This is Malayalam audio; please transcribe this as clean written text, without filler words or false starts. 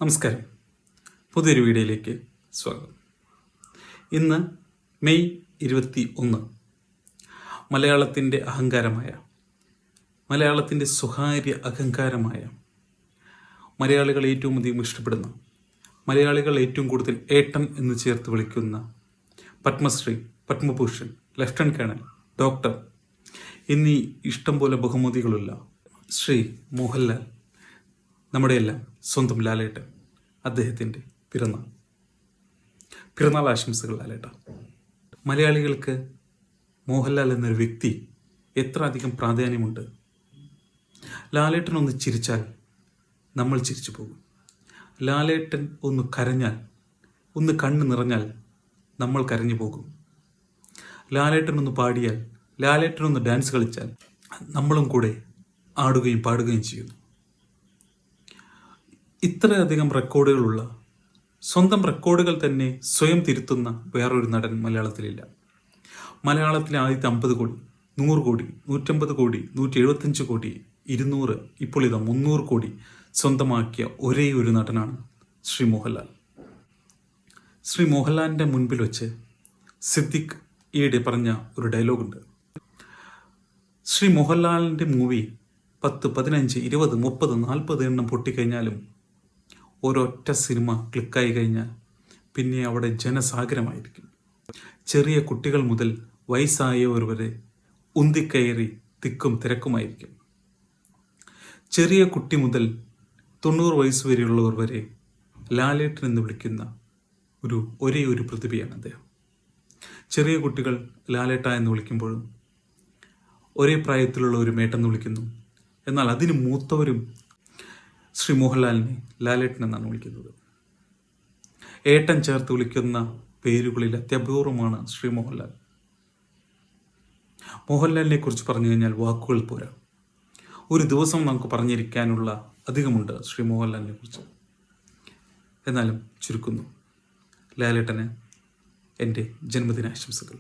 നമസ്കാരം. പുതിയൊരു വീഡിയോയിലേക്ക് സ്വാഗതം. ഇന്ന് മെയ് 21. മലയാളത്തിൻ്റെ അഹങ്കാരമായ, മലയാളത്തിൻ്റെ സ്വകാര്യ അഹങ്കാരമായ, മലയാളികൾ ഏറ്റവും അധികം ഇഷ്ടപ്പെടുന്ന, മലയാളികൾ ഏറ്റവും കൂടുതൽ ഏട്ടൻ എന്ന് ചേർത്ത് വിളിക്കുന്ന Padmashri, Padmabhushan, lieutenant colonel, doctor എന്നീ ഇഷ്ടം പോലെ ബഹുമതികളുള്ള ശ്രീ മോഹൻലാൽ, നമ്മുടെയെല്ലാം സ്വന്തം ലാലേട്ടൻ, അദ്ദേഹത്തിൻ്റെ പിറന്നാൾ ആശംസകൾ ലാലേട്ട. മലയാളികൾക്ക് മോഹൻലാൽ എന്നൊരു വ്യക്തി എത്ര അധികം പ്രാധാന്യമുണ്ട്. ലാലേട്ടൻ ഒന്ന് ചിരിച്ചാൽ നമ്മൾ ചിരിച്ചു പോകും. ലാലേട്ടൻ ഒന്ന് കരഞ്ഞാൽ, ഒന്ന് കണ്ണ് നിറഞ്ഞാൽ നമ്മൾ കരഞ്ഞു പോകും. ലാലേട്ടൻ ഒന്ന് പാടിയാൽ, ലാലേട്ടൻ ഒന്ന് ഡാൻസ് കളിച്ചാൽ നമ്മളും കൂടെ ആടുകയും പാടുകയും ചെയ്യുന്നു. ഇത്രയധികം റെക്കോർഡുകളുള്ള, സ്വന്തം റെക്കോർഡുകൾ തന്നെ സ്വയം തിരുത്തുന്ന വേറൊരു നടൻ മലയാളത്തിലില്ല. മലയാളത്തിലെ ആദ്യത്തെ 50 കോടി, 100 കോടി, 150 കോടി, 175 കോടി, 200, ഇപ്പോൾ ഇതാ 300 കോടി സ്വന്തമാക്കിയ ഒരേ ഒരു നടനാണ് ശ്രീ മോഹൻലാൽ. ശ്രീ മോഹൻലാലിൻ്റെ മുൻപിൽ വെച്ച് സിദ്ദിഖ് ഈയിടെ പറഞ്ഞ ഒരു ഡയലോഗുണ്ട്. ശ്രീ മോഹൻലാലിൻ്റെ മൂവി 10, 15, 20, 30, 40 എണ്ണം പൊട്ടിക്കഴിഞ്ഞാലും ഒരൊറ്റ സിനിമ ക്ലിക്കായി കഴിഞ്ഞാൽ പിന്നെ അവിടെ ജനസാഗരമായിരിക്കും. ചെറിയ കുട്ടികൾ മുതൽ വയസ്സായവർ വരെ ഉന്തിക്കയറി തിക്കും തിരക്കുമായിരിക്കും. ചെറിയ കുട്ടി മുതൽ 90 വയസ്സ് വരെയുള്ളവർ വരെ ലാലേട്ടൻ എന്ന് വിളിക്കുന്ന ഒരേ ഒരു പ്രതിഭയാണ് അദ്ദേഹം. ചെറിയ കുട്ടികൾ ലാലേട്ട എന്ന് വിളിക്കുമ്പോഴും ഒരേ പ്രായത്തിലുള്ള ഒരു മേട്ടെന്ന് വിളിക്കുന്നു. എന്നാൽ അതിന് മൂത്തവരും ശ്രീ മോഹൻലാലിനെ ലാലേട്ടൻ എന്നാണ് വിളിക്കുന്നത്. ഏട്ടൻ ചേർത്ത് വിളിക്കുന്ന പേരുകളിൽ അത്യപൂർവമാണ് ശ്രീ മോഹൻലാൽ. മോഹൻലാലിനെ കുറിച്ച് പറഞ്ഞു കഴിഞ്ഞാൽ വാക്കുകൾ പോരാ. ഒരു ദിവസം നമുക്ക് പറഞ്ഞിരിക്കാനുള്ള അധികമുണ്ട് ശ്രീ മോഹൻലാലിനെ കുറിച്ച്. എന്നാലും ചുരുക്കുന്നു. ലാലേട്ടന് എൻ്റെ ജന്മദിനാശംസകൾ.